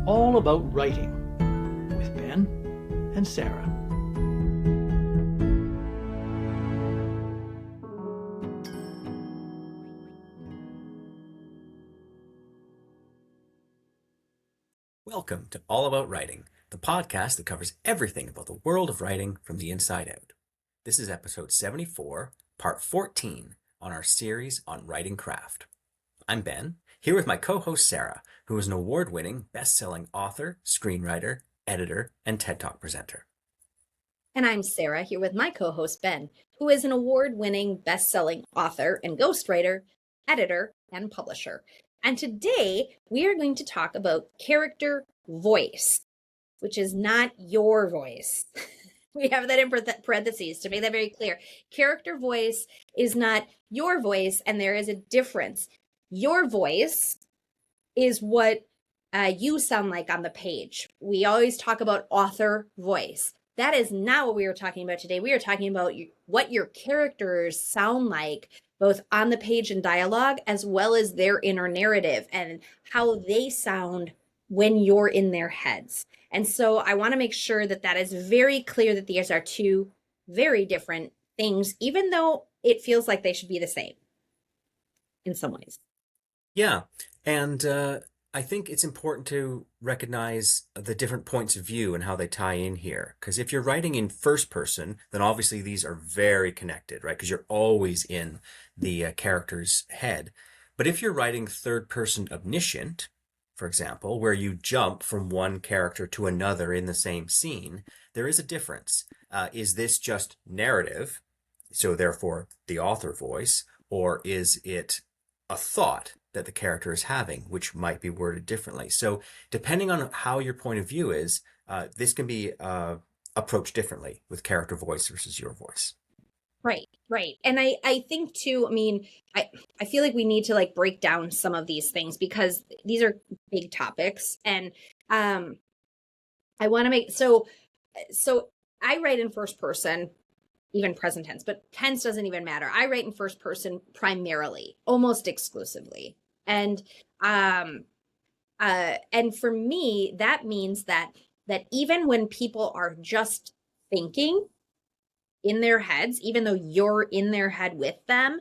All About Writing with Ben and Sara. Welcome to All About Writing, the podcast that covers everything about the world of writing from the inside out. This is episode 74, part 14 on our series on writing craft. I'm Ben, here with my co-host Sara, who is an award-winning, best-selling author, screenwriter, editor, and TED Talk presenter. And I'm Sara, here with my co-host Ben, who is an award-winning, best-selling author and ghostwriter, editor, and publisher. And today we are going to talk about character voice, which is not your voice. We have that in parentheses to make that very clear. Character voice is not your voice, and there is a difference. Your voice is what you sound like on the page. We always talk about author voice. That is not what we are talking about today. We are talking about what your characters sound like, both on the page in dialogue, as well as their inner narrative and how they sound when you're in their heads. And so I want to make sure that that is very clear that these are two very different things, even though it feels like they should be the same in some ways. Yeah, and I think it's important to recognize the different points of view and how they tie in here. Because if you're writing in first person, then obviously these are very connected, right? Because you're always in the character's head. But if you're writing third person omniscient, for example, where you jump from one character to another in the same scene, there is a difference. Is this just narrative, so therefore the author voice, or is it a thought that the character is having, which might be worded differently? So depending on how your point of view is, this can be approached differently with character voice versus your voice. Right. And I think too, I feel like we need to like break down some of these things because these are big topics. And I want to make, so I write in first person, even present tense, but tense doesn't even matter. I write in first person primarily, almost exclusively. And for me, that means that even when people are just thinking in their heads, even though you're in their head with them,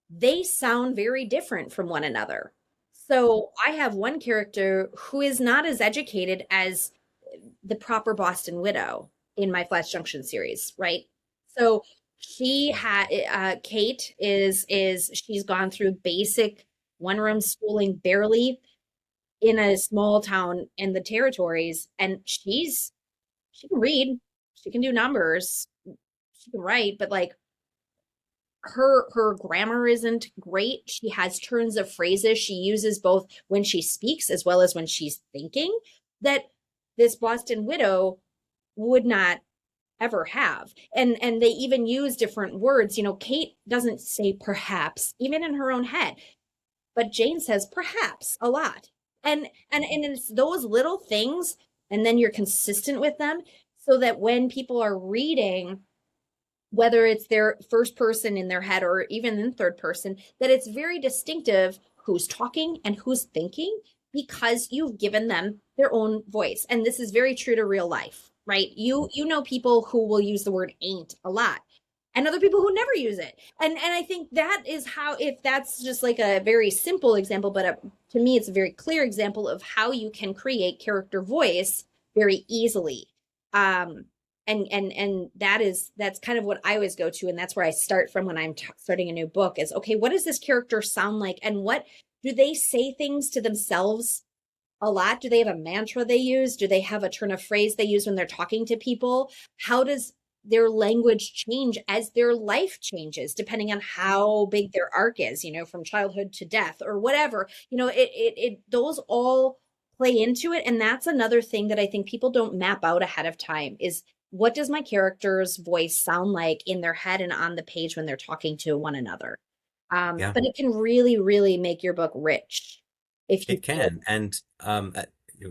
they sound very different from one another. So I have one character who is not as educated as the proper Boston widow in my Flash Junction series, right? So she had Kate she's gone through basic one-room schooling barely in a small town in the territories, and she can read, she can do numbers, she can write, but like her grammar isn't great. She has turns of phrases she uses both when she speaks as well as when she's thinking that this Boston widow would not ever have. And they even use different words. Kate doesn't say perhaps, even in her own head, but Jane says perhaps a lot. And it's those little things, and then you're consistent with them so that when people are reading, whether it's their first person in their head or even in third person, that it's very distinctive who's talking and who's thinking because you've given them their own voice. And this is very true to real life, right? You know people who will use the word ain't a lot and other people who never use it. And I think that is how, if that's just like a very simple example, but to me, it's a very clear example of how you can create character voice very easily. And that's kind of what I always go to. And that's where I start from when I'm starting a new book is, okay, what does this character sound like? And what do they say things to themselves a lot? Do they have a mantra they use? Do they have a turn of phrase they use when they're talking to people? How does their language change as their life changes, depending on how big their arc is, from childhood to death or whatever, those all play into it. And that's another thing that I think people don't map out ahead of time is, what does my character's voice sound like in their head and on the page when they're talking to one another? But it can really, really make your book rich. If you can. And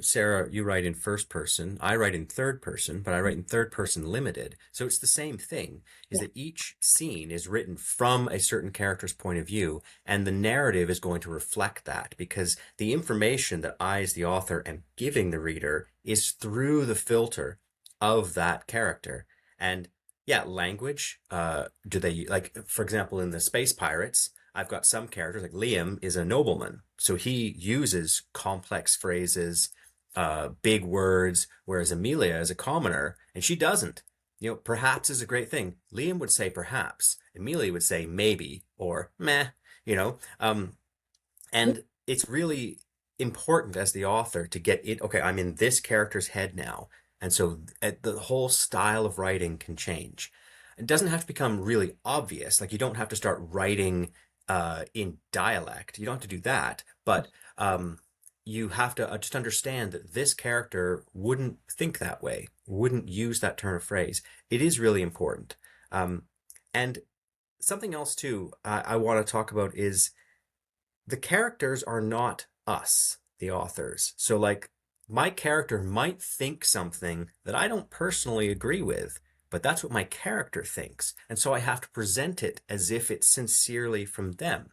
Sarah, you write in first person, I write in third person, but I write in third person limited. So it's the same thing, is Yeah. that each scene is written from a certain character's point of view, and the narrative is going to reflect that because the information that I, as the author, am giving the reader is through the filter of that character. And yeah, language, do they, like, for example, in the Space Pirates, I've got some characters, like Liam is a nobleman, so he uses complex phrases, big words, whereas Amelia is a commoner and she doesn't. Perhaps is a great thing. Liam would say perhaps. Amelia would say maybe or meh, you know. And it's really important as the author to get it. Okay, I'm in this character's head now. And so the whole style of writing can change. It doesn't have to become really obvious. Like you don't have to start writing in dialect. You don't have to do that. But you have to just understand that this character wouldn't think that way, wouldn't use that turn of phrase. It is really important. And something else too I want to talk about is the characters are not us, the authors. So, like, my character might think something that I don't personally agree with, but that's what my character thinks. And so I have to present it as if it's sincerely from them.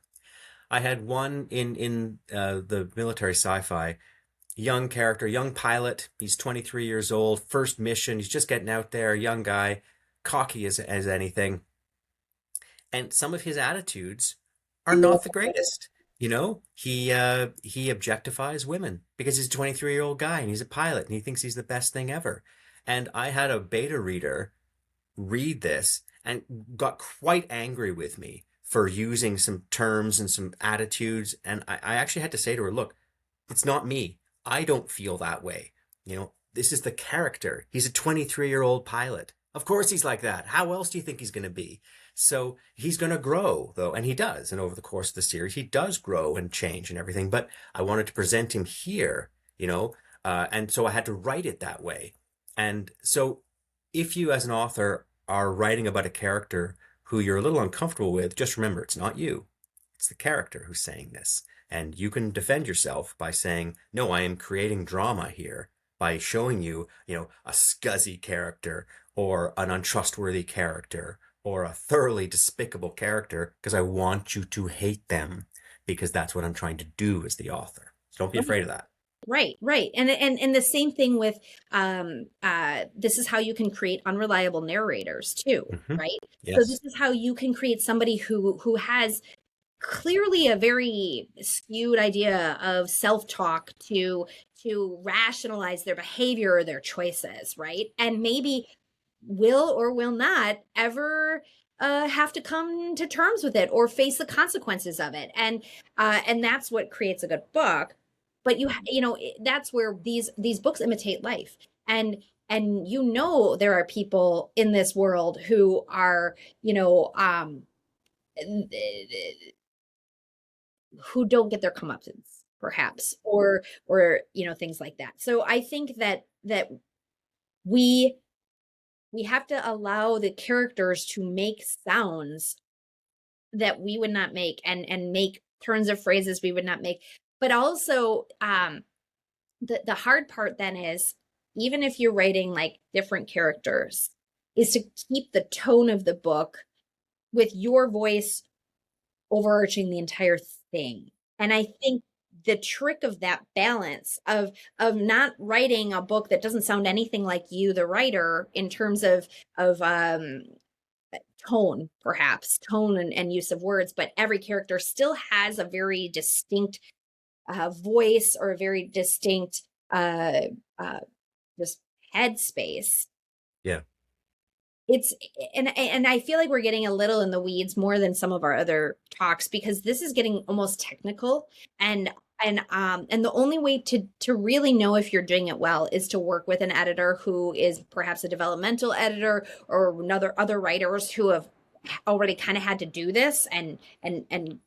I had one in the military sci-fi, young character, young pilot. He's 23 years old, first mission. He's just getting out there, young guy, cocky as anything. And some of his attitudes are not the greatest. He objectifies women because he's a 23-year-old guy and he's a pilot and he thinks he's the best thing ever. And I had a beta reader read this and got quite angry with me for using some terms and some attitudes. And I actually had to say to her, look, it's not me. I don't feel that way. This is the character. He's a 23-year-old pilot. Of course he's like that. How else do you think he's going to be? So he's going to grow, though, and he does. And over the course of the series, he does grow and change and everything. But I wanted to present him here, and so I had to write it that way. And so if you, as an author, are writing about a character who you're a little uncomfortable with, just remember it's not you. It's the character who's saying this. And you can defend yourself by saying, no, I am creating drama here by showing you, a scuzzy character or an untrustworthy character or a thoroughly despicable character because I want you to hate them because that's what I'm trying to do as the author. So don't be afraid of that. Right. And the same thing with this is how you can create unreliable narrators too, right? Yes. So this is how you can create somebody who has clearly a very skewed idea of self-talk to rationalize their behavior or their choices, right? And maybe will or will not ever have to come to terms with it or face the consequences of it. And that's what creates a good book. But that's where these books imitate life. And there are people in this world who are, who don't get their comeuppance, perhaps, or things like that. So I think that we have to allow the characters to make sounds that we would not make and make turns of phrases we would not make. But also, the hard part then is, even if you're writing like different characters, is to keep the tone of the book with your voice overarching the entire thing. And I think the trick of that balance of not writing a book that doesn't sound anything like you, the writer, in terms of tone, perhaps tone and use of words, but every character still has a very distinct voice or a very distinct just headspace. Yeah. It's and I feel like we're getting a little in the weeds more than some of our other talks, because this is getting almost technical, and the only way to really know if you're doing it well is to work with an editor who is perhaps a developmental editor, or other writers who have already kind of had to do this and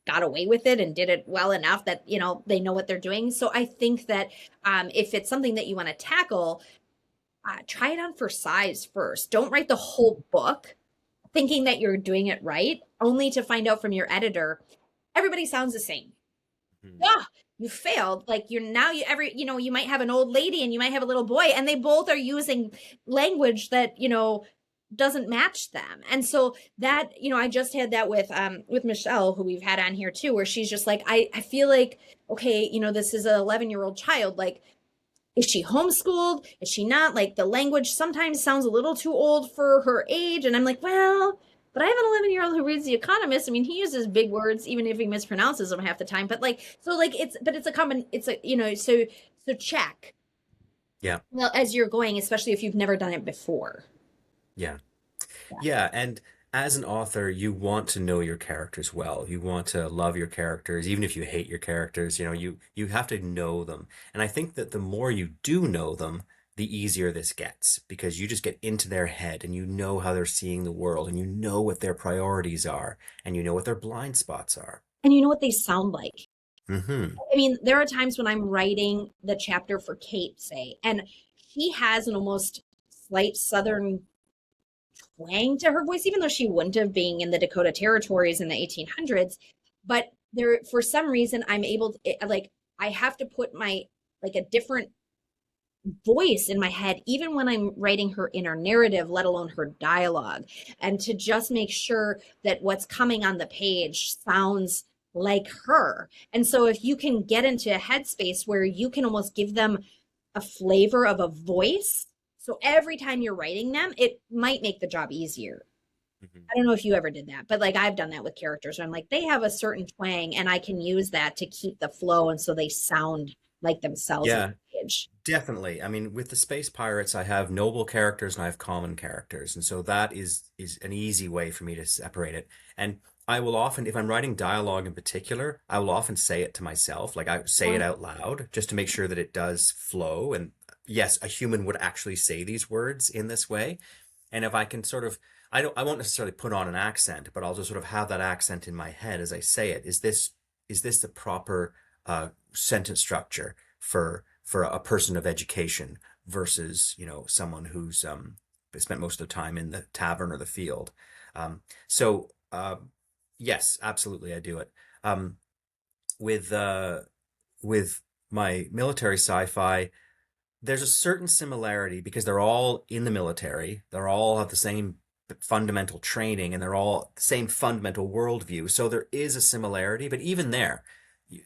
got away with it and did it well enough that they know what they're doing. So I think that if it's something that you want to tackle, try it on for size first. Don't write the whole book thinking that you're doing it right, only to find out from your editor everybody sounds the same. ah, you failed. Like you're now you every you might have an old lady and you might have a little boy, and they both are using language that doesn't match them. And so that I just had that with Michelle, who we've had on here too, where she's just like, I feel like, okay, this is an 11-year-old child, like, is she homeschooled? Is she not? Like the language sometimes sounds a little too old for her age. And I'm like, well, but I have an 11-year-old who reads The Economist. I mean, he uses big words, even if he mispronounces them half the time. But like, so like it's a common, it's a, so check. Yeah. Well, as you're going, especially if you've never done it before. Yeah. Yeah, and as an author, you want to know your characters well. You want to love your characters, even if you hate your characters, you have to know them. And I think that the more you do know them, the easier this gets because you just get into their head and you know how they're seeing the world and you know what their priorities are and you know what their blind spots are. And you know what they sound like. Mm-hmm. I mean, there are times when I'm writing the chapter for Kate, say, and she has an almost slight Southern twang to her voice, even though she wouldn't have been in the Dakota territories in the 1800s. But there, for some reason, I'm able to, like, I have to put like a different voice in my head, even when I'm writing her inner narrative, let alone her dialogue, and to just make sure that what's coming on the page sounds like her. And so if you can get into a headspace where you can almost give them a flavor of a voice, so every time you're writing them, it might make the job easier. Mm-hmm. I don't know if you ever did that, but like I've done that with characters. I'm like, they have a certain twang, and I can use that to keep the flow, and so they sound like themselves on Yeah, the page. definitely. I mean, with the Space Pirates, I have noble characters and I have common characters, and so that is an easy way for me to separate it. And I will often, if I'm writing dialogue in particular, I will often say it to myself, like I say it out loud, just to make sure that it does flow. And yes, a human would actually say these words in this way. And if I can sort of, I won't necessarily put on an accent, but I'll just sort of have that accent in my head as I say it. Is this the proper sentence structure for a person of education versus someone who's spent most of the time in the tavern or the field. So yes, absolutely, I do it. With with my military sci-fi, there's a certain similarity because they're all in the military. They're all have the same fundamental training and they're all the same fundamental worldview. So there is a similarity, but even there,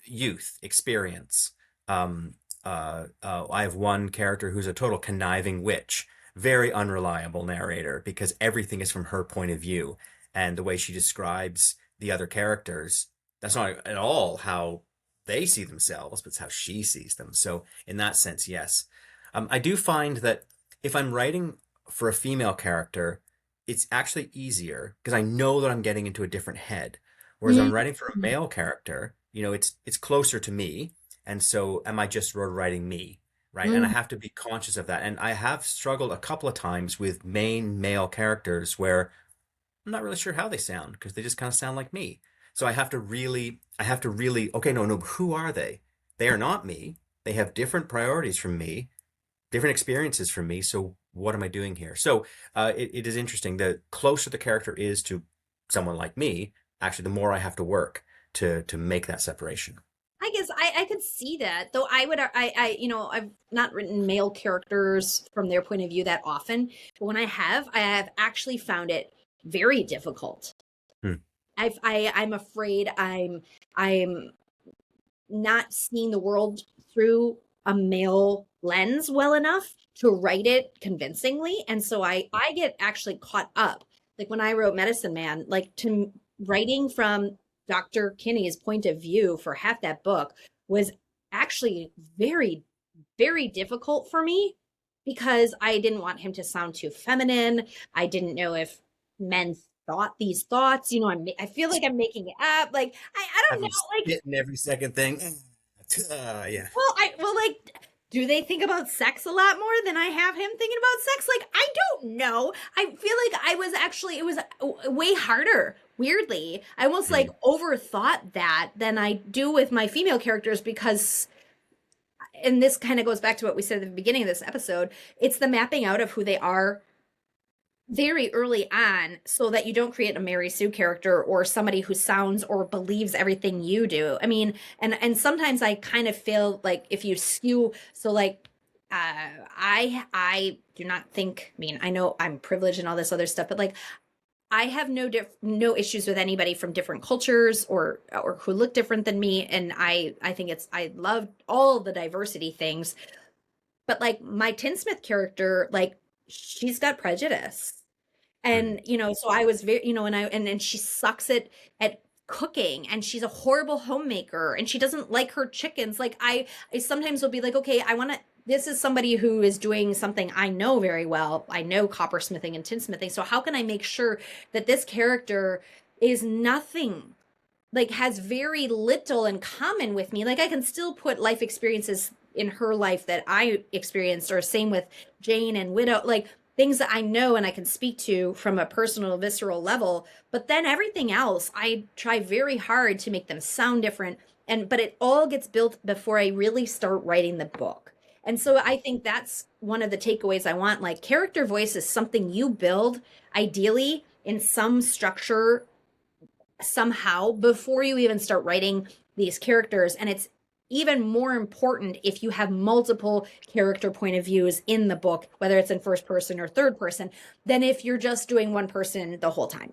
youth, experience. I have one character who's a total conniving witch, very unreliable narrator because everything is from her point of view. And the way she describes the other characters, that's not at all how they see themselves, but it's how she sees them. So in that sense, yes. I do find that if I'm writing for a female character, it's actually easier because I know that I'm getting into a different head. Whereas I'm writing for a Mhm. male character, it's closer to me, and so am I just writing me, right? And I Mhm. have to be conscious of that. And I have struggled a couple of times with main male characters where I'm not really sure how they sound because they just kind of sound like me. So I have to really, okay, no, who are they? They are not me. They have different priorities from me, different experiences from me. So what am I doing here? So it is interesting. The closer the character is to someone like me, actually, the more I have to work to make that separation. I guess I could see that, though. I've not written male characters from their point of view that often, but when I have actually found it very difficult. Hmm. I'm afraid I'm not seeing the world through a male lens well enough to write it convincingly, and so I get actually caught up. Like when I wrote Medicine Man, like to writing from Dr. Kinney's point of view for half that book was actually very, very difficult for me because I didn't want him to sound too feminine. I didn't know if men thought these thoughts. I feel like I'm making it up. Like I don't Have know. you Like, spit in every second thing? Yeah. like, do they think about sex a lot more than I have him thinking about sex? Like, I don't know. I feel like it was way harder. Weirdly, I almost like Hmm. overthought that than I do with my female characters because, and this kind of goes back to what we said at the beginning of this episode, it's the mapping out of who they are very early on so that you don't create a Mary Sue character or somebody who sounds or believes everything you do. I mean, and sometimes I kind of feel like if you skew, so like I do not think, I mean, I know I'm privileged and all this other stuff, but like I have no issues with anybody from different cultures or who look different than me, and I think I love all the diversity things. But like my Tinsmith character, like she's got prejudice. Mm. And so I was very, and she sucks at cooking, and she's a horrible homemaker, and she doesn't like her chickens. Like I sometimes will be like, okay, this is somebody who is doing something I know very well. I know coppersmithing and tinsmithing. So how can I make sure that this character is nothing, like has very little in common with me? Like I can still put life experiences in her life that I experienced, or same with Jane and Widow, like things that I know and I can speak to from a personal, visceral level. But then everything else, I try very hard to make them sound different. But it all gets built before I really start writing the book. And so I think that's one of the takeaways I want. Like character voice is something you build ideally in some structure somehow before you even start writing these characters. And it's even more important if you have multiple character point of views in the book, whether it's in first person or third person, than if you're just doing one person the whole time.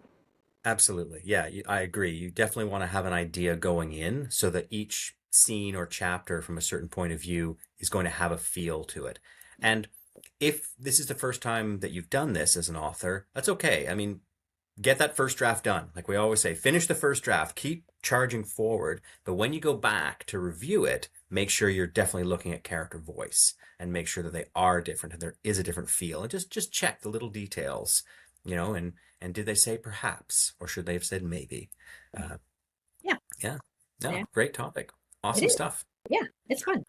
Absolutely. Yeah, I agree. You definitely want to have an idea going in so that each scene or chapter from a certain point of view is going to have a feel to it. And if this is the first time that you've done this as an author, that's okay. I mean, get that first draft done. Like we always say, finish the first draft, keep charging forward. But when you go back to review it, make sure you're definitely looking at character voice and make sure that they are different and there is a different feel. And just check the little details, and did they say perhaps, or should they have said maybe? Uh, Yeah. yeah. No, Yeah. great topic. It Awesome is. stuff. Yeah, it's fun.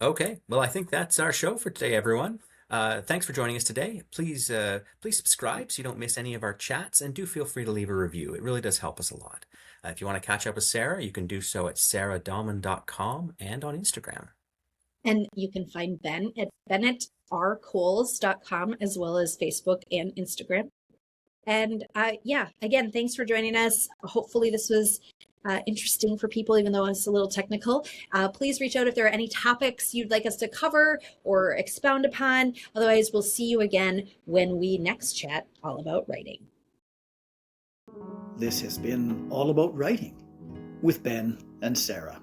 Okay. Well, I think that's our show for today, everyone. Thanks for joining us today. Please subscribe so you don't miss any of our chats, and do feel free to leave a review. It really does help us a lot. If you want to catch up with Sarah, you can do so at sarahdahlman.com and on Instagram. And you can find Ben at bennettrcoles.com, as well as Facebook and Instagram. And yeah, again, thanks for joining us. Hopefully this was interesting for people, even though it's a little technical. Please reach out if there are any topics you'd like us to cover or expound upon. Otherwise, we'll see you again when we next chat all about writing. This has been All About Writing with Ben and Sara.